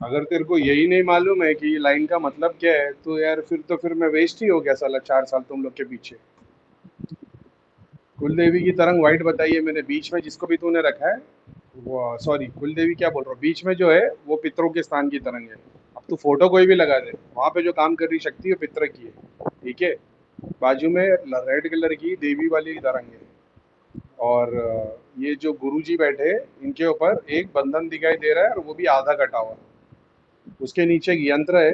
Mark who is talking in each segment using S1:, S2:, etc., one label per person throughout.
S1: अगर तेरे को यही नहीं मालूम है कि ये लाइन का मतलब क्या है, तो यार फिर मैं वेस्ट ही हो गया साला 4 साल तुम लोग के पीछे। कुलदेवी की तरंग वाइट बताई है मैंने, बीच में जिसको भी तूने रखा है वो, सॉरी कुलदेवी क्या बोल रहा हूँ, बीच में जो है वो पितरों के स्थान की तरंग है। अब तू फोटो कोई भी लगा दे, वहां पे जो काम कर रही शक्ति है वो पितर की है, ठीक है। बाजू में रेड कलर की देवी वाली तरंग है। और ये जो गुरुजी बैठे, इनके ऊपर एक बंधन दिखाई दे रहा है, और वो भी आधा कटा हुआ। उसके नीचे एक यंत्र है।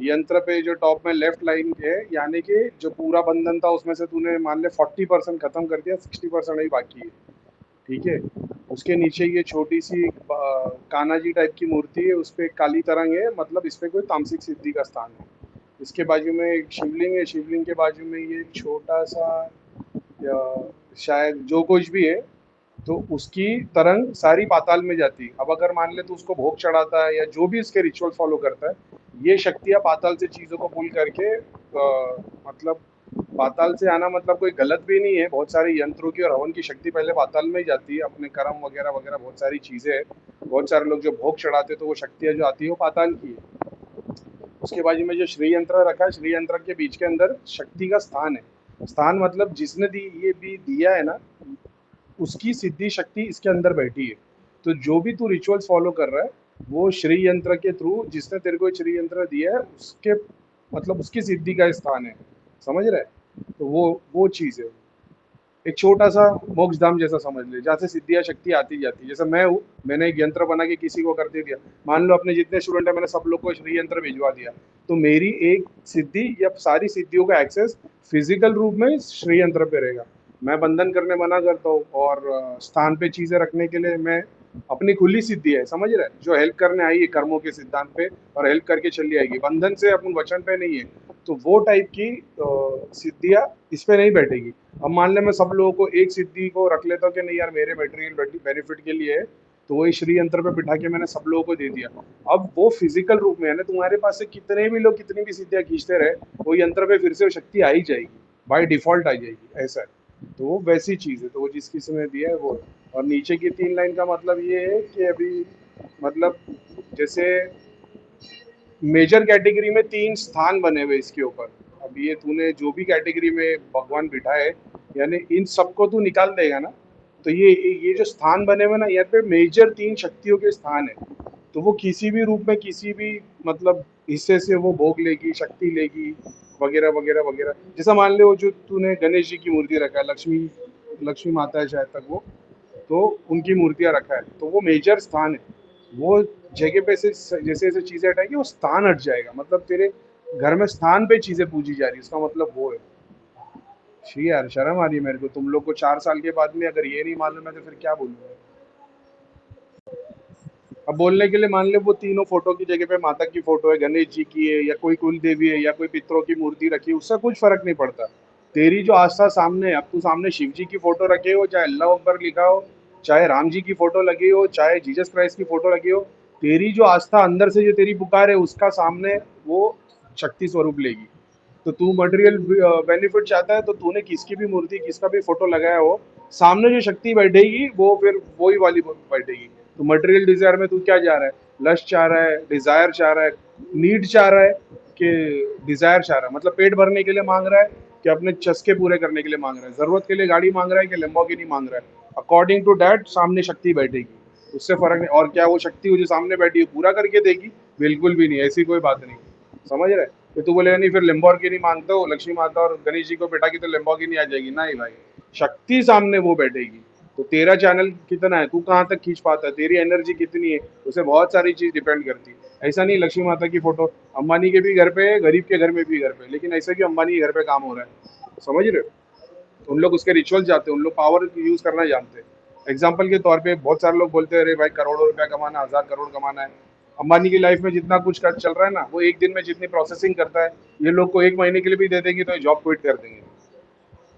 S1: यंत्र पे जो टॉप में लेफ्ट लाइन है, यानी कि जो पूरा बंधन था उसमें से तूने मान ले 40% खत्म कर दिया, 60% ही बाकी है, ठीक है। उसके नीचे ये छोटी सी कान्हा जी टाइप की मूर्ति है, उस पे काली तरंग है, मतलब इस पे कोई तामसिक सिद्धि का स्थान है। इसके बाजू में एक शिवलिंग है, शिवलिंग के बाजू में ये छोटा सा, या शायद जो कुछ भी है, तो उसकी तरंग सारी पाताल में जाती है। अब अगर मान ले तो उसको भोग चढ़ाता है या जो भी इसके रिचुअल फॉलो करता है, ये शक्तियाँ पाताल से चीज़ों को पुल करके मतलब पाताल से आना मतलब कोई गलत भी नहीं है। बहुत सारे यंत्रों की और हवन की शक्ति पहले पाताल में ही जाती है, अपने कर्म वगैरह वगैरह बहुत सारी चीज़ें हैं। बहुत सारे लोग जो भोग चढ़ाते हैं तो वो शक्तियाँ जो आती है वो पाताल की है। उसके बाजू में जो श्री यंत्र रखा है, श्री यंत्र के बीच के अंदर शक्ति का स्थान है। स्थान मतलब जिसने दी ये भी दिया है ना, उसकी सिद्धि शक्ति इसके अंदर बैठी है। तो जो भी तू रिचुअल्स फॉलो कर रहा है, वो श्री यंत्र के थ्रू, जिसने तेरे को श्री यंत्र दिया है उसके, मतलब उसकी सिद्धि का स्थान है, समझ रहा है। तो वो चीज़ है। एक छोटा सा मोक्ष धाम जैसा समझ ले, जहाँ से सिद्धियाँ शक्ति आती जाती है। जैसे मैं हूँ, मैंने एक यंत्र बना के किसी को कर दे दिया, मान लो अपने जितने स्टूडेंट है मैंने सब लोग को श्री यंत्र भिजवा दिया, तो मेरी एक सिद्धि या सारी सिद्धियों का एक्सेस फिजिकल रूप में श्री यंत्र पे रहेगा। मैं बंधन करने मना करता हूँ, और स्थान पे चीजें रखने के लिए मैं, अपनी खुली सिद्धि है, समझ रहा है, जो हेल्प करने आई है कर्मों के सिद्धांत पे, और हेल्प करके चली आएगी, बंधन से अपन वचन पे नहीं है। तो वो टाइप की सिद्धियाँ इस पे नहीं बैठेगी। अब मान ले मैं सब लोगों को एक सिद्धि को रख लेता हूँ कि नहीं यार मेरे मटेरियल बेनिफिट के लिए है, तो वही श्री यंत्र पे बिठा के मैंने सब लोगों को दे दिया। अब वो फिजिकल रूप में है ना, तुम्हारे पास से कितने भी लोग कितनी भी सिद्धियां खींचते रहे, वो यंत्र पे फिर से वो शक्ति आ ही जाएगी, बाय डिफॉल्ट आ जाएगी, ऐसा है। तो वो वैसी चीज है, तो वो जिस किसी ने दिया है वो। और नीचे की 3 लाइन का मतलब ये है कि अभी, मतलब जैसे मेजर कैटेगरी में 3 स्थान बने हुए इसके ऊपर। अब ये तूने जो भी कैटेगरी में भगवान बिठाए, यानी इन सबको तू निकाल देगा ना, तो ये जो स्थान बने हुए ना, यहाँ पे मेजर 3 शक्तियों के स्थान है। तो वो किसी भी रूप में किसी भी मतलब हिस्से से वो भोग लेगी, शक्ति लेगी, वगैरह वगैरह वगैरह। जैसा मान ले वो जो तूने गणेश जी की मूर्ति रखा है, लक्ष्मी लक्ष्मी माता है शायद तक वो, तो उनकी मूर्तियाँ रखा है, तो वो मेजर स्थान है। वो जगह पे से जैसे जैसे चीज़ें हटाएगी वो स्थान हट जाएगा, मतलब तेरे घर में स्थान पे चीज़ें पूजी जा रही है, उसका मतलब वो है। शी यार शर्म आ रही है मेरे को, तुम लोग को 4 साल के बाद में अगर ये नहीं मालूम है तो फिर क्या बोलूँ। अब बोलने के लिए मान ले वो तीनों फोटो की जगह पे माता की फोटो है, गणेश जी की है, या कोई कुल देवी है, या कोई पितरों की मूर्ति रखी है, उससे कुछ फर्क नहीं पड़ता। तेरी जो आस्था सामने है, अब तू सामने शिव जी की फोटो रखे हो, चाहे अल्लाह अकबर लिखा हो, चाहे राम जी की फोटो लगी हो, चाहे जीसस क्राइस्ट की फोटो लगी हो, तेरी जो आस्था अंदर से जो तेरी पुकार है उसका सामने वो शक्ति स्वरूप लेगी। तो तू मटेरियल बेनिफिट चाहता है, तो तूने किसकी भी मूर्ति किसका भी फोटो लगाया हो, सामने जो शक्ति बैठेगी वो फिर वही वाली बैठेगी। तो मटेरियल डिजायर में तू क्या चाह रहा है, लस्ट चाह रहा है, डिजायर चाह रहा है, नीड चाह रहा है, कि डिजायर चाह रहा है, मतलब पेट भरने के लिए मांग रहा है, कि अपने चस्के पूरे करने के लिए मांग रहा है, जरूरत के लिए गाड़ी मांग रहा है कि लैम्बोर्गिनी मांग रहा है, अकॉर्डिंग टू दैट सामने शक्ति बैठेगी। उससे फर्क नहीं। और क्या वो शक्ति वो जो सामने बैठी है पूरा करके देगी? बिल्कुल भी नहीं, ऐसी कोई बात नहीं, समझ रहे। तो तू बोलेगा नहीं फिर लैम्बोर्गिनी मांगते हो, लक्ष्मी माता और गणेश जी को बैठा के तो लैम्बोर्गिनी आ जाएगी? नहीं भाई, शक्ति सामने वो बैठेगी। तो तेरा चैनल कितना है, तू कहाँ तक खींच पाता है, तेरी एनर्जी कितनी है, उसे बहुत सारी चीज डिपेंड करती है। ऐसा नहीं लक्ष्मी माता की फोटो अंबानी के भी घर पे है, गरीब के घर में भी घर पे, लेकिन ऐसा कि अंबानी के घर पे काम हो रहा है, समझ रहे हो। उन लोग उसके रिचुअल जाते हैं, उन लोग पावर यूज करना जानते हैं। एग्जाम्पल के तौर पे बहुत सारे लोग बोलते हैं अरे भाई करोड़ों रुपया कमाना, 1000 करोड़ कमाना है। अंबानी की लाइफ में जितना कुछ चल रहा है ना, वो एक दिन में जितनी प्रोसेसिंग करता है, ये लोग को एक महीने के लिए भी दे देंगे तो जॉब क्विट कर देंगे।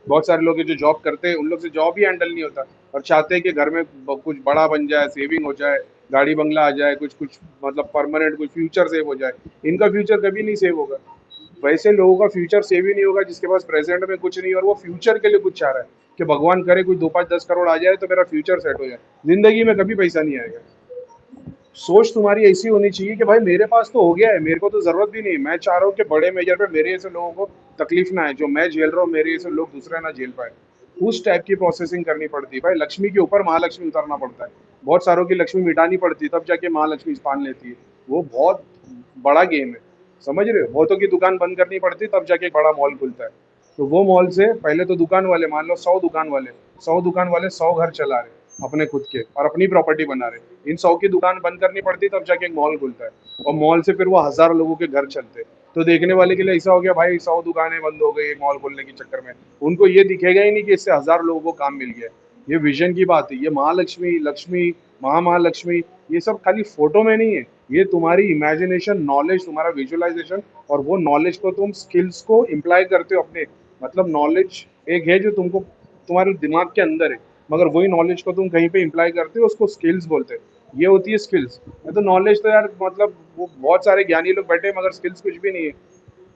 S1: बहुत सारे लोग हैं जो जॉब करते हैं, उन लोग से जॉब ही हैंडल नहीं होता, और चाहते हैं कि घर में कुछ बड़ा बन जाए, सेविंग हो जाए, गाड़ी बंगला आ जाए, कुछ कुछ मतलब परमानेंट कुछ फ्यूचर सेव हो जाए। इनका फ्यूचर कभी नहीं सेव होगा। वैसे लोगों का फ्यूचर सेव ही नहीं होगा जिसके पास प्रेजेंट में कुछ नहीं, और वो फ्यूचर के लिए कुछ चाह रहा है कि भगवान करे कोई 2 5 10 करोड़ आ जाए तो मेरा फ्यूचर सेट हो जाए। जिंदगी में कभी पैसा नहीं आएगा। सोच तुम्हारी ऐसी होनी चाहिए कि भाई मेरे पास तो हो गया है, मेरे को तो जरूरत भी नहीं, मैं चाह रहा हूँ कि बड़े मेजर पे मेरे ऐसे लोगों को तकलीफ ना है, जो मैं झेल रहा हूँ मेरे ऐसे लोग दूसरे ना झेल पाए। उस टाइप की प्रोसेसिंग करनी पड़ती है भाई। लक्ष्मी के ऊपर महालक्ष्मी उतरना पड़ता है, बहुत सारों की लक्ष्मी मिटानी पड़ती है, तब जाके महालक्ष्मी स्थान लेती है। वो बहुत बड़ा गेम है, समझ रहे हो? बहुतों की दुकान बंद करनी पड़ती है, तब जाके एक बड़ा मॉल खुलता है। तो वो मॉल से पहले तो दुकान वाले, मान लो 100 दुकान वाले, 100 दुकान वाले 100 घर चला रहे अपने खुद के और अपनी प्रॉपर्टी बना रहे, इन 100 की दुकान बंद करनी पड़ती तब जाके एक मॉल खुलता है, और मॉल से फिर वो 1000 लोगों के घर चलते हैं। तो देखने वाले के लिए ऐसा हो गया भाई 100 दुकानें बंद हो गई मॉल खोलने के चक्कर में, उनको ये दिखेगा ही नहीं कि इससे 1000 लोगों को काम मिल गया। ये विजन की बात है। ये महालक्ष्मी, लक्ष्मी, महामहालक्ष्मी, ये सब खाली फोटो में नहीं है, ये तुम्हारी इमेजिनेशन, नॉलेज, तुम्हारा विजुअलाइजेशन, और वो नॉलेज को तुम स्किल्स को इम्प्लाई करते हो अपने, मतलब नॉलेज एक है जो तुमको तुम्हारे दिमाग के अंदर है, मगर वही नॉलेज को तुम कहीं पे इम्प्लाई करते हो, उसको स्किल्स बोलते हैं। ये होती है स्किल्स। नहीं तो नॉलेज तो यार मतलब वो बहुत सारे ज्ञानी लोग बैठे हैं, मगर स्किल्स कुछ भी नहीं है।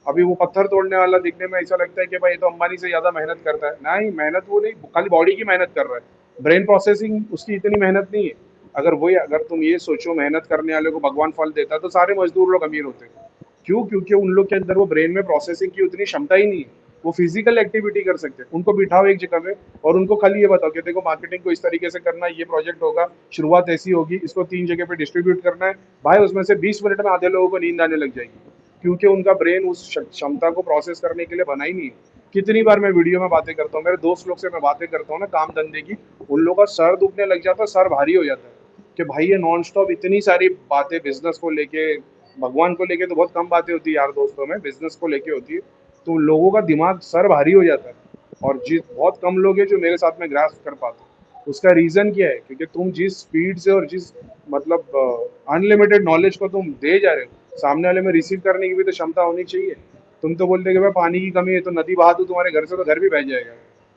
S1: अभी वो पत्थर तोड़ने वाला दिखने में ऐसा लगता है कि भाई ये तो अंबानी से ज्यादा मेहनत करता है, नहीं मेहनत वो नहीं, खाली बॉडी की मेहनत कर रहा है, ब्रेन प्रोसेसिंग उसकी इतनी मेहनत नहीं है। अगर तुम ये सोचो मेहनत करने वाले को भगवान फल देता है, तो सारे मजदूर लोग अमीर होते हैं। क्यों? क्योंकि उन लोग के अंदर वो ब्रेन में प्रोसेसिंग की उतनी क्षमता ही नहीं है। वो फिजिकल एक्टिविटी कर सकते हैं, उनको बिठाओ एक जगह पे और उनको खाली ये बताओ कि देखो मार्केटिंग को इस तरीके से करना है, ये प्रोजेक्ट होगा, शुरुआत ऐसी होगी, इसको 3 जगह पे डिस्ट्रीब्यूट करना है। भाई उसमें से 20 मिनट में आधे लोगों को नींद आने लग जाएगी, क्योंकि उनका ब्रेन उस क्षमता को प्रोसेस करने के लिए बना ही नहीं है। कितनी बार मैं वीडियो में बातें करता हूँ, मेरे दोस्त लोग से मैं बातें करता हूँ ना काम धंधे की, उन लोगों का सर दुखने लग जाता है, सर भारी हो जाता है कि भाई ये नॉन स्टॉप इतनी सारी बातें बिजनेस को लेके, भगवान को लेके तो बहुत कम बातें होती है यार दोस्तों में, बिजनेस को लेके होती है, तो लोगों का दिमाग सर भारी हो जाता है। और जिस बहुत कम लोग हैं जो मेरे साथ में ग्रास्प कर पाते हैं। उसका रीजन क्या है? क्योंकि तुम जिस स्पीड से और जिस मतलब अनलिमिटेड नॉलेज को तुम दे जा रहे हो, सामने वाले में रिसीव करने की भी तो क्षमता होनी चाहिए। तुम तो बोलते कि भाई पानी की कमी है तो नदी बहा दो तुम्हारे घर से, तो घर भी बह जाएगा।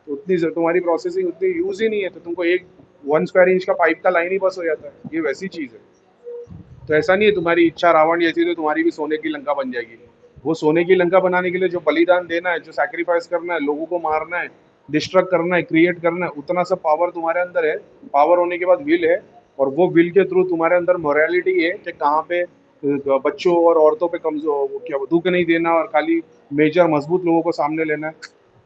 S1: तो उतनी तुम्हारी प्रोसेसिंग उतनी यूज ही नहीं है, तो तुमको एक 1 स्क्वायर इंच का पाइप का लाइन ही बस हो जाता है। ये वैसी चीज है। तो ऐसा नहीं है तुम्हारी इच्छा रावण जैसी तो तुम्हारी भी सोने की लंका बन जाएगी। वो सोने की लंका बनाने के लिए जो बलिदान देना है, जो सैक्रिफाइस करना है, लोगों को मारना है, डिस्ट्रक्ट करना है, क्रिएट करना है, उतना सब पावर तुम्हारे अंदर है। पावर होने के बाद विल है, और वो विल के थ्रू तुम्हारे अंदर मोरालिटी है कि कहाँ पे बच्चों और औरतों पे कमजोर क्या दुख नहीं देना, और खाली मेजर मजबूत लोगों को सामने लेना है।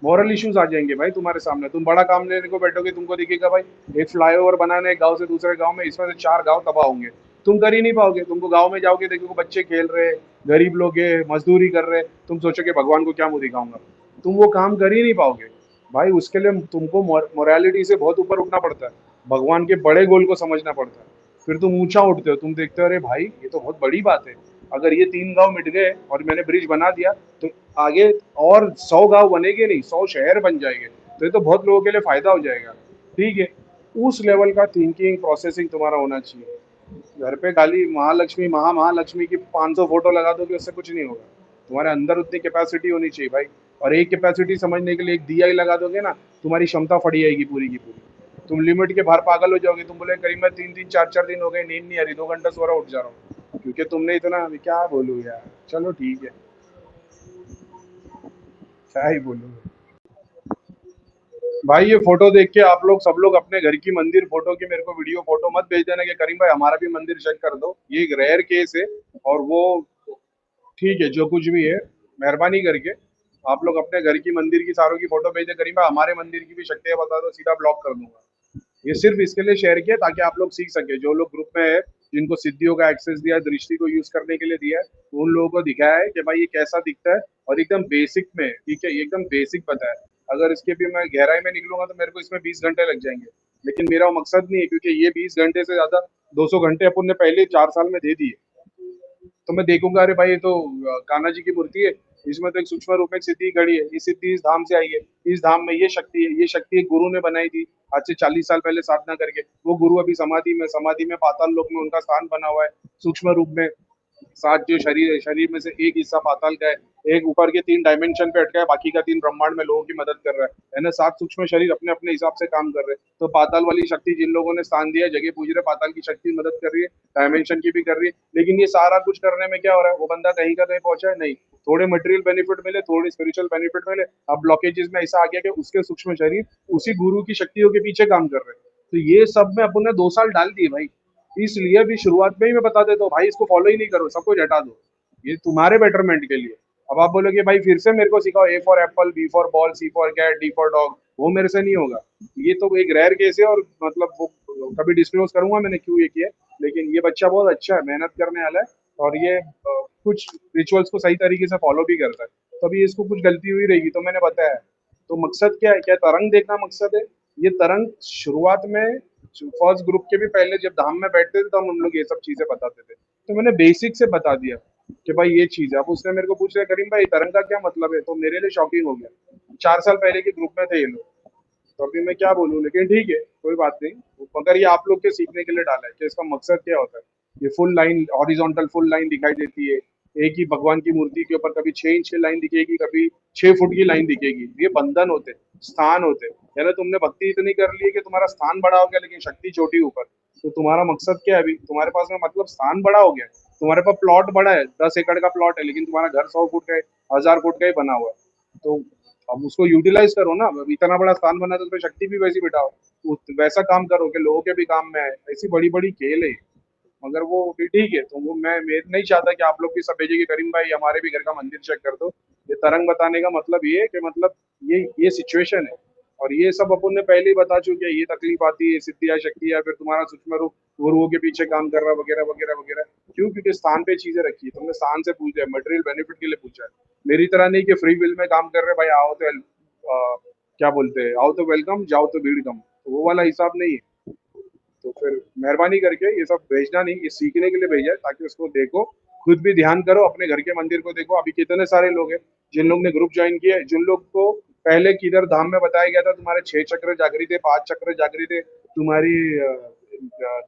S1: मॉरल इश्यूज आ जाएंगे भाई तुम्हारे सामने। तुम बड़ा काम लेने को बैठोगे, तुमको दिखेगा भाई एक फ्लाईओवर बनाना है एक गांव से दूसरे गांव में, इसमें से 4 गांव तबाह होंगे, तुम कर ही नहीं पाओगे। तुमको गांव में जाओगे देखोगे बच्चे खेल रहे, गरीब लोग है मजदूरी कर रहे, तुम सोचोगे भगवान को क्या मुंह दिखाऊंगा, तुम वो काम कर ही नहीं पाओगे। भाई उसके लिए तुमको मोरालिटी से बहुत ऊपर उठना पड़ता है, भगवान के बड़े गोल को समझना पड़ता है। फिर तुम ऊंचा उठते हो, तुम देखते हो अरे भाई ये तो बहुत बड़ी बात है, अगर ये 3 गांव मिट गए और मैंने ब्रिज बना दिया, तो आगे और 100 गांव बनेंगे नहीं, 100 शहर बन जाएंगे, तो ये तो बहुत लोगों के लिए फायदा हो जाएगा। ठीक है, उस लेवल का थिंकिंग प्रोसेसिंग तुम्हारा होना चाहिए। घर पे खाली महालक्ष्मी महालक्ष्मी की 500 फोटो लगा दोगे उससे कुछ नहीं होगा। तुम्हारे अंदर उतनी कैपेसिटी होनी चाहिए भाई। और एक कैपेसिटी समझने के लिए एक दिया ही लगा दोगे ना, तुम्हारी क्षमता फटी जाएगी पूरी की पूरी। तुम लिमिट के बाहर पागल हो जाओगे, तुम बोले करीब मैं 3-3 4-4 दिन हो गए नींद नहीं आ रही, 2 घंटा सो रहा उठ जा रहा हूँ, क्योंकि तुमने इतना, अभी क्या बोलूँ यार, चलो ठीक है, क्या ही बोलूँ। भाई ये फोटो देख के आप लोग सब लोग अपने घर की मंदिर फोटो की मेरे को वीडियो फोटो मत भेज देना कि करीम भाई हमारा भी मंदिर चेक कर दो, ये एक रेयर केस है। और वो ठीक है जो कुछ भी है, मेहरबानी करके आप लोग अपने घर की मंदिर की सारों की फोटो भेज दे करीम भाई, हमारे मंदिर की भी शक्तियाँ बता दो, सीधा ब्लॉक कर दूंगा। ये सिर्फ इसके लिए शेयर किया ताकि आप लोग सीख सके, जो लोग ग्रुप में है जिनको सिद्धियों का एक्सेस दिया है, दृष्टि को यूज करने के लिए दिया है, तो उन लोगों को दिखाया है कि भाई ये कैसा दिखता है, और एकदम बेसिक में, ठीक है, ये एकदम बेसिक बताया। अगर इसके भी मैं गहराई में निकलूंगा तो मेरे को इसमें 20 घंटे लग जाएंगे, लेकिन मेरा वो मकसद नहीं है, क्योंकि ये 20 घंटे से ज्यादा 200 घंटे अपन ने पहले 4 साल में दे दिए। तो मैं देखूंगा अरे भाई ये तो कान्हा जी की मूर्ति है, इसमें तो एक सूक्ष्म रूप में एक सिद्धि खड़ी है, ये सिद्धि इस धाम से आई है, इस धाम में ये शक्ति है, ये शक्ति एक गुरु ने बनाई थी आज से 40 साल पहले साधना करके, वो गुरु अभी समाधि में पाताल लोक में उनका स्थान बना हुआ है सूक्ष्म रूप में। 7 जो शरीर है, शरीर में से एक हिस्सा पाताल का है, एक ऊपर के 3 डायमेंशन पे अटका है, बाकी का 3 ब्रह्मांड में लोगों की मदद कर रहा है ना। 7 सूक्ष्म शरीर अपने अपने हिसाब से काम कर रहे हैं, तो पाताल वाली शक्ति जिन लोगों ने स्थान दिया है, जगह पूज रहे, पाताल की शक्ति मदद कर रही है, डायमेंशन की भी कर रही है। लेकिन ये सारा कुछ करने में क्या हो रहा है, वो बंदा कहीं का कहीं पहुंचा है नहीं, थोड़े मटेरियल बेनिफिट मिले, थोड़े स्पिरिचुअल बेनिफिट मिले, अब ब्लॉकेजेस में ऐसा आ गया कि उसके सूक्ष्म शरीर उसी गुरु की शक्तियों के पीछे काम कर रहे हैं। तो ये सब में अपन ने 2 साल डाल दिए भाई, इसलिए अभी शुरुआत में ही मैं बता देता हूँ भाई, इसको फॉलो ही नहीं करो, सब कुछ हटा दो, ये तुम्हारे बेटरमेंट के लिए। अब आप बोलोगे भाई फिर से मेरे को सिखाओ, A for apple, B for ball, C for cat, D for dog, वो मेरे से नहीं होगा। ये तो एक रेयर केस है, और मतलब वो कभी डिस्क्लोज करूंगा मैंने क्यों ये किया। लेकिन ये बच्चा बहुत अच्छा है, मेहनत करने वाला है, और ये कुछ रिचुअल्स को सही तरीके से फॉलो भी करता है। तो अभी इसको कुछ गलती हुई रहेगी तो मैंने बताया। तो मकसद क्या है, क्या तरंग देखना मकसद है? ये तरंग शुरुआत में फर्स्ट ग्रुप के भी पहले जब धाम में बैठते थे तो हम लोग ये सब चीजें बताते थे, तो मैंने बेसिक से बता दिया कि भाई ये चीज है। अब उसने मेरे को पूछ लिया करीम भाई तरंग का क्या मतलब है, तो मेरे लिए शॉकिंग हो गया। 4 साल पहले के ग्रुप में थे ये लोग, तो अभी मैं क्या बोलूँ, लेकिन ठीक है कोई बात नहीं। मगर ये आप लोग के सीखने के लिए डाला है कि इसका मकसद क्या होता है। ये full line, horizontal full line दिखाई देती है, एक ही भगवान की मूर्ति के ऊपर कभी 6 इंच की लाइन दिखेगी, कभी 6 फुट की लाइन दिखेगी। ये बंधन होते, स्थान होते, यानी तुमने भक्ति इतनी कर ली है कि तुम्हारा स्थान बड़ा हो गया लेकिन शक्ति छोटी ऊपर। तो तुम्हारा मकसद क्या है अभी, तुम्हारे पास में मतलब स्थान बड़ा हो गया, तुम्हारे पास प्लॉट बड़ा है, 10 एकड़ का प्लॉट है, लेकिन तुम्हारा घर 100 फुट का है, 1000 फुट का ही बना हुआ है। तो अब उसको यूटिलाइज करो ना। अब इतना बड़ा स्थान बना तो उसमें शक्ति भी वैसी बिठाओ, वैसा काम करो कि लोगों के भी काम में आए। ऐसी बड़ी बड़ी खेल है। मगर वो भी ठीक है, तो वो मैं नहीं चाहता कि आप लोग भी सब भेजिए कि करीम भाई हमारे भी घर का मंदिर चेक कर दो। ये तरंग बताने का मतलब ये है कि मतलब ये सिचुएशन है, और ये सब अपन ने पहले ही बता चुके हैं। ये तकलीफ आती है, सिद्धियाँ शक्ति या फिर तुम्हारा सूक्ष्म रूप गुरुओं के पीछे काम कर रहा है, वगैरह वगैरह वगैरह। क्यों? क्योंकि स्थान पे चीजें रखी है, तुमने स्थान से पूछा है, मटेरियल बेनिफिट के लिए पूछा है। मेरी तरह नहीं कि फ्री विल में काम कर रहे भाई, आओ तो क्या बोलते हैं, आओ तो वेलकम, जाओ तो भीड़ कम, तो वो वाला हिसाब नहीं है। तो फिर मेहरबानी करके ये सब भेजना नहीं, ये सीखने के लिए भेजा है ताकि उसको देखो, खुद भी ध्यान करो, अपने घर के मंदिर को देखो। अभी कितने सारे लोग हैं जिन लोग ने ग्रुप ज्वाइन किया है, जिन लोग को पहले किधर धाम में बताया गया था तुम्हारे 6 चक्र जागृत है, 5 चक्र जागृत है, तुम्हारी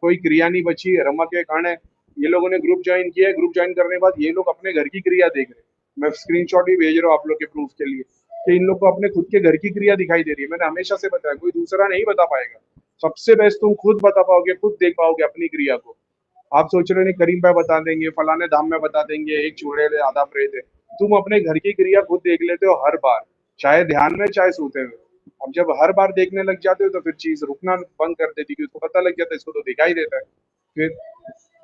S1: कोई क्रिया नहीं बची है, रमा के कारण है। ये लोगों ने ग्रुप ज्वाइन किया है, ग्रुप ज्वाइन करने के बाद ये लोग अपने घर की क्रिया देख रहे हैं। मैं स्क्रीनशॉट भी भेज रहा हूँ आप लोग के प्रूफ के लिए कि इन लोग को अपने खुद के घर की क्रिया दिखाई दे रही है। मैंने हमेशा से बताया कोई दूसरा नहीं बता पाएगा। सबसे बेस्ट तुम खुद बता पाओगे, खुद देख पाओगे अपनी क्रिया को। आप सोच रहे हो नहीं करीम भाई बता देंगे, फलाने धाम में बता देंगे, एक चूड़ेल आधा प्रेत है। तुम अपने घर की क्रिया खुद देख लेते हो हर बार, चाहे ध्यान में चाहे सोते हुए। अब जब हर बार देखने लग जाते हो तो फिर चीज रुकना बंद कर देती, क्योंकि उसको पता लग जाता है इसको तो दिखाई देता है। फिर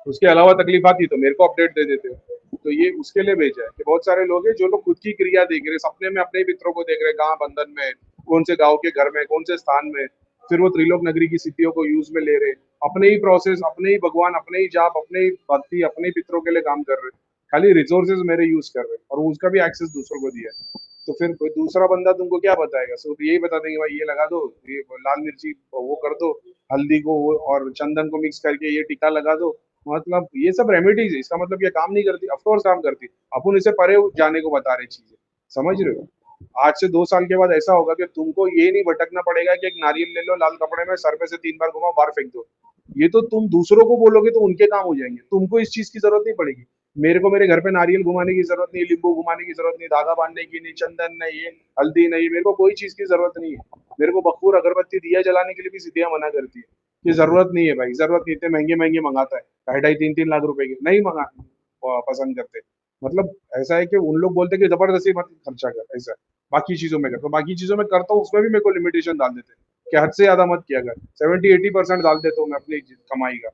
S1: उसके अलावा तकलीफ आती तो मेरे को अपडेट दे देते हो। तो ये उसके लिए भेजा है कि बहुत सारे लोग हैं जो लोग खुद की क्रिया देख रहे हैं, सपने में अपने ही मित्रों को देख रहे हैं, कहाँ बंधन में, कौन से गांव के घर में, कौन से स्थान में। फिर वो त्रिलोक नगरी की सिद्धियों को यूज में ले रहे हैं, अपने ही प्रोसेस, अपने ही भगवान, अपने ही जाप, अपने ही भक्ति, अपने ही पितरों के लिए काम कर रहे हैं। खाली रिसोर्सेज मेरे यूज कर रहे हैं और उसका भी एक्सेस दूसरों को दिया है। तो फिर कोई दूसरा बंदा तुमको क्या बताएगा, सिर्फ यही बता देंगे भाई ये लगा दो, ये लाल मिर्ची वो कर दो, हल्दी को और चंदन को मिक्स करके ये टीका लगा दो। मतलब ये सब रेमेडीज है, इसका मतलब ये काम नहीं करती, ऑफकोर्स काम करती। अपन इसे परे जाने को बता रहे चीजें, समझ रहे हो? आज से 2 साल के बाद ऐसा होगा कि तुमको ये नहीं भटकना पड़ेगा कि एक नारियल ले लो लाल कपड़े में, सर पे से 3 बार घुमाओ, बाहर फेंक दो। ये तो तुम दूसरों को बोलोगे तो उनके काम हो जाएंगे, तुमको इस चीज की जरूरत नहीं पड़ेगी। मेरे को मेरे घर पे नारियल घुमाने की जरूरत नहीं, नींबू घुमाने की जरूरत नहीं, धागा बांधने की नहीं, चंदन नहीं, ये हल्दी नहीं, मेरे को कोई चीज की जरूरत नहीं है। मेरे को बखूर अगरबत्ती दिया जलाने के लिए भी सिद्धियां मना करती है कि जरूरत नहीं है भाई, जरूरत नहीं, इतने महंगे महंगे मंगाता है, 2.5 3 3 लाख रुपए की नहीं मंगा पसंद करते। मतलब ऐसा है कि उन लोग बोलते हैं कि जबरदस्ती मत खर्चा कर, ऐसा है। बाकी चीजों में कर, तो बाकी चीजों में करता हूँ उसमें भी मेरे को लिमिटेशन डाल देते हैं कि हद से ज्यादा मत किया कर, 70 80% डाल देता हूँ मैं अपनी कमाई का।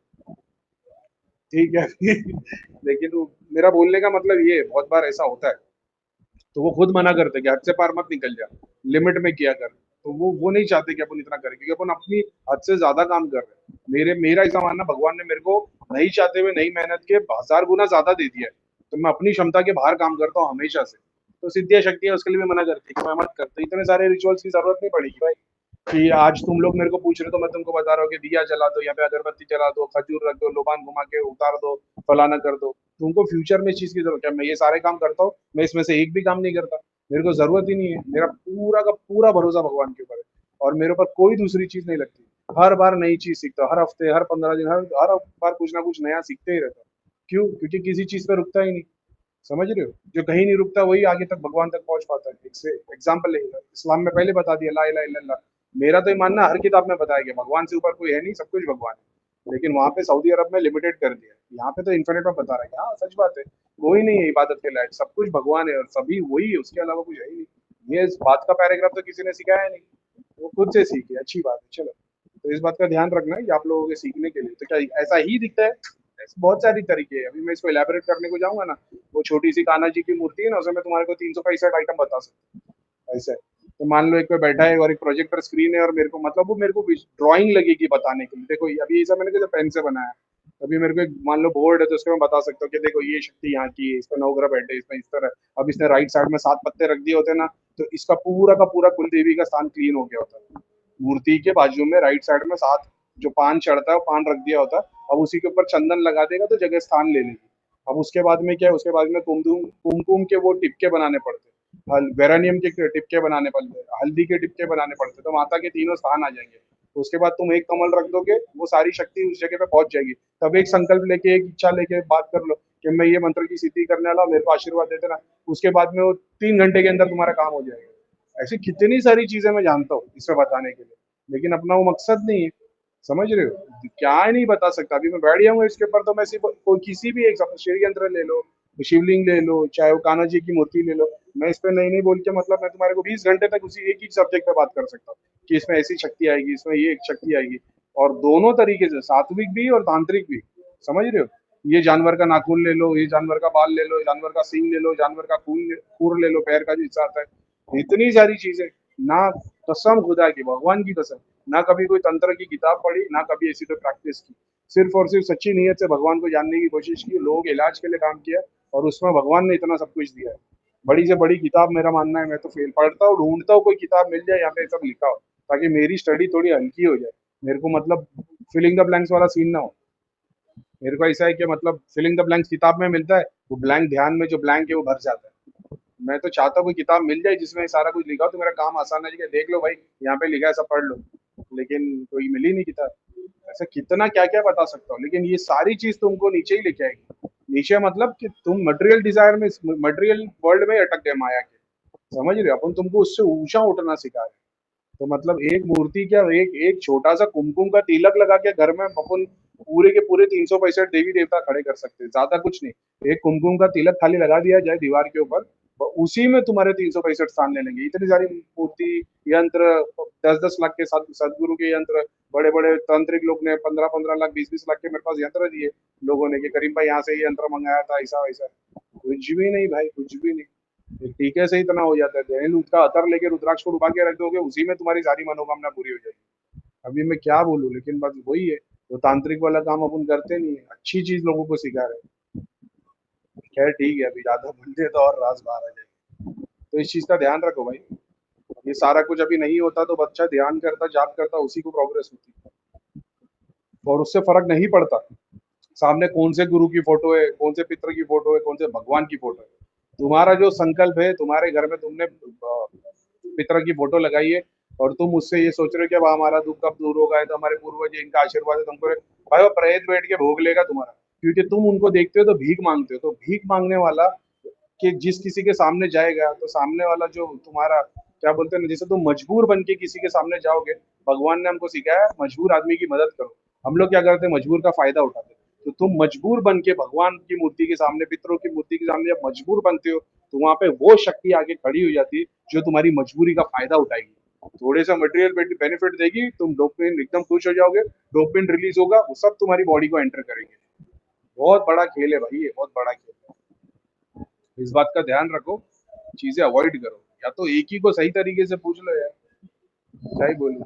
S1: ठीक है लेकिन वो मेरा बोलने का मतलब ये है, बहुत बार ऐसा होता है तो वो खुद मना करते हैं कि हद से पार मत निकल जा, लिमिट में किया कर। तो वो नहीं चाहते कि अपन इतना करें, क्योंकि अपन अपनी हद से ज्यादा काम कर रहे हैं। मेरा ऐसा मानना, भगवान ने मेरे को नहीं चाहते हुए नहीं मेहनत के 1000 गुना ज्यादा दे दिया है, तो मैं अपनी क्षमता के बाहर काम करता हूँ हमेशा से। तो सिद्धियां शक्तियां उसके लिए भी मना करती है कि मैं मत करते, इतने सारे रिचुअल्स की जरूरत नहीं पड़ेगी भाई। कि आज तुम लोग मेरे को पूछ रहे हो तो मैं तुमको बता रहा हूँ कि दिया जला दो, या पे अगरबत्ती जला दो, खजूर रख दो, लोबान घुमा के उतार दो, फलाना कर दो। तुमको फ्यूचर में इस चीज की जरूरत है, मैं ये सारे काम करता हूँ, मैं इसमें से एक भी काम नहीं करता। मेरे को जरूरत ही नहीं है, मेरा पूरा का पूरा भरोसा भगवान के ऊपर है, और मेरे ऊपर कोई दूसरी चीज नहीं लगती। हर बार नई चीज सीखता हूँ, हर हफ्ते, हर 15 दिन, हर बार कुछ ना कुछ नया सीखते ही रहता हूँ। क्यों? क्योंकि किसी चीज पे रुकता ही नहीं। समझ रहे हो? जो कहीं नहीं रुकता वही आगे तक भगवान तक पहुंच पाता है। एक से एग्जाम्पल लेंगे, इस्लाम में पहले बता दिया ला इलाहा इल्लल्लाह। मेरा तो ये मानना हर किताब में बताया गया भगवान से ऊपर कोई है नहीं, सब कुछ भगवान है। लेकिन वहां पे सऊदी अरब में लिमिटेड कर दिया, यहाँ पे तो इन्फिनिट में बता रहा है। हाँ सच बात है, कोई नहीं है इबादत के लायक, सब कुछ भगवान है और सभी वही है, उसके अलावा कुछ है ही नहीं। ये इस बात का पैराग्राफ तो किसी ने सिखाया नहीं, वो खुद से सीखे, अच्छी बात है। चलो। तो इस बात का ध्यान रखना है कि आप लोगों के सीखने के लिए तो क्या ऐसा ही दिखता है। ऐसे बहुत सारी तरीके हैं, अभी मैं इसको इलेबोरेट करने को जाऊंगा ना, वो छोटी सी कान्हा जी की मूर्ति है ना, उसमें मैं तुम्हारे को 365 आइटम बता सकता हूँ ऐसे। तो मान लो एक पे बैठा है और एक प्रोजेक्टर स्क्रीन है और मेरे को मतलब वो मेरे को ड्राइंग लगेगी बताने के लिए, देखो अभी ये सब मैंने कैसे पेन से बनाया। अभी मेरे को एक मान लो बोर्ड है तो उसमें मैं बता सकता हूँ कि देखो ये शक्ति यहाँ की है, इस पर 9 ग्रह बैठे, इसमें इस तरह। अब इसने राइट साइड में 7 पत्ते रख दिए होते ना, तो इसका पूरा का पूरा कुल देवी का स्थान क्लीन हो गया होता है। मूर्ति के बाजू में राइट साइड में 7 जो पान चढ़ता है वो पान रख दिया होता है। अब उसी के ऊपर चंदन लगा देगा तो जगह स्थान ले लेगी। अब उसके बाद में क्या है, उसके बाद में कुमकुम कुमकुम के वो टिपके बनाने पड़ते हैं, वेरानियम के टिपके बनाने पड़ते हैं, हल्दी के टिपके बनाने पड़ते हैं, तो माता के तीनों स्थान आ जाएंगे। तो उसके बाद तुम एक कमल रख दोगे, वो सारी शक्ति उस जगह पे पहुंच जाएगी। तब एक संकल्प लेके, एक इच्छा लेके बात कर लो कि मैं ये मंत्र की सिद्धि करने वाला हूं, मेरे को आशीर्वाद देते ना। उसके बाद में वो 3 घंटे के अंदर तुम्हारा काम हो जाएगा। ऐसी कितनी सारी चीजें मैं जानता हूँ इसमें बताने के लिए, लेकिन अपना वो मकसद नहीं है। समझ रहे हो क्या है, नहीं बता सकता। अभी मैं बैठ जाऊंगा इसके ऊपर तो मैं सिर्फ कोई किसी भी एक श्री यंत्र ले लो, शिवलिंग ले लो, चाहे वो कान्हा जी की मूर्ति ले लो, मैं इस पे नहीं नहीं बोल के मतलब मैं तुम्हारे को 20 घंटे तक उसी एक ही सब्जेक्ट पे बात कर सकता हूँ कि इसमें ऐसी शक्ति आएगी, इसमें ये एक शक्ति आएगी। और दोनों तरीके से, सात्विक भी और तांत्रिक भी। समझ रहे हो, ये जानवर का नाखून ले लो, ये जानवर का बाल ले लो, जानवर का सींग ले लो, जानवर का खूर ले लो, पैर का जो हिस्सा आता है, इतनी सारी चीजें ना। कसम खुदा की, भगवान की कसम, ना कभी कोई तंत्र की किताब पढ़ी, ना कभी ऐसी कोई प्रैक्टिस की। सिर्फ और सिर्फ सच्ची नीयत से भगवान को जानने की कोशिश की, लोगों के इलाज के लिए काम किया, और उसमें भगवान ने इतना सब कुछ दिया है। बड़ी से बड़ी किताब मेरा मानना है, मैं तो फेल पढ़ता हूँ, ढूंढता हूँ कोई किताब मिल जाए यहाँ पे सब लिखा हो, ताकि मेरी स्टडी थोड़ी हल्की हो जाए। मेरे को मतलब फिलिंग द ब्लैंक्स वाला सीन ना हो। मेरे को ऐसा है कि मतलब फिलिंग द ब्लैंक्स किताब में मिलता है, वो ब्लैंक ध्यान में जो ब्लैंक है वो भर जाता है। मैं तो चाहता हूँ कोई किताब मिल जाए जिसमें सारा कुछ लिखा हो, तो मेरा काम आसान है कि देख लो भाई, यहाँ पे लिखा है सब पढ़ लो। लेकिन कोई मिली नहीं किताब। ऐसा कितना क्या क्या बता सकता हूँ, लेकिन ये सारी चीज तुमको नीचे ही लेके आएगी। नीचे मतलब कि तुम मटेरियल डिजायर में, मटेरियल वर्ल्ड में ही अटक गए माया के। समझ रहे हो, अपन तुमको उससे ऊंचा उठना सिखा रहे हैं। तो मतलब एक मूर्ति क्या, एक एक छोटा सा कुमकुम का तिलक लगा के घर में अपन पूरे के पूरे 365 देवी देवता खड़े कर सकते हैं, ज्यादा कुछ नहीं। एक कुमकुम का तिलक खाली लगा दिया जाए दीवार के ऊपर, तो उसी में तुम्हारे 365 स्थान ले लेंगे। इतनी सारी मूर्ति, यंत्र, 10-10 लाख के सदगुरु के यंत्र, बड़े बड़े तांत्रिक लोग ने 15-15 लाख, 20-20 लाख के मेरे पास यंत्र दिए लोगों ने कि करीम भाई यहाँ से ये यंत्र मंगाया था, ऐसा वैसा। कुछ भी नहीं भाई, कुछ भी नहीं। एक टीके से इतना हो जाता है, जहन उसका अतर लेके रुद्राक्ष को डुबा के रख दोगे, उसी में तुम्हारी सारी मनोकामना पूरी हो जाएगी। अभी मैं क्या बोलूं, लेकिन बस वही है। तो तांत्रिक वाला काम अपन करते नहीं है, अच्छी चीज लोगों को सिखा रहे हैं। खैर ठीक है, अभी ज्यादा बोलते तो और राज बाहर आ जाएगी। तो इस चीज का ध्यान रखो भाई। ये सारा कुछ अभी नहीं होता तो बच्चा ध्यान करता, जाप करता, उसी को प्रोग्रेस होती, और उससे फर्क नहीं पड़ता सामने कौन से गुरु की फोटो है, कौन से पितर की फोटो है, कौन से भगवान की फोटो है। तुम्हारा जो संकल्प है, तुम्हारे घर में तुमने पितर की फोटो लगाई है, और तुम उससे ये सोच रहे हो कि अब हमारा दुख कब दूर होगा, है तो हमारे पूर्वज हैं, इनका आशीर्वाद है तुमको। भाई वो प्रेत बैठ के भोग लेगा तुम्हारा, क्योंकि तुम उनको देखते हो तो भीख मांगते हो। तो भीख मांगने वाला कि जिस किसी के सामने जाएगा, तो सामने वाला जो तुम्हारा क्या बोलते हैं ना, जैसे तुम मजबूर बन के किसी के सामने जाओगे, भगवान ने हमको सिखाया मजबूर आदमी की मदद करो। हम लोग क्या करते हैं, मजबूर का फायदा उठाते हैं। तो तुम मजबूर बन के भगवान की मूर्ति के सामने, पितरों की मूर्ति के सामने जब मजबूर बनते हो, तो वहां पे वो शक्ति आके खड़ी हो जाती है जो तुम्हारी मजबूरी का फायदा उठाएगी। थोड़े सा मटेरियल बेनिफिट देगी, तुम डोपामिन एकदम खुश हो जाओगे, डोपामिन रिलीज होगा, वो सब तुम्हारी बॉडी को एंटर करेंगे। बहुत बड़ा खेल है भाई, ये बहुत बड़ा खेल है। इस बात का ध्यान रखो, चीजें अवॉइड करो, या तो एक ही को सही तरीके से पूछ लो यार, क्या ही बोलूं।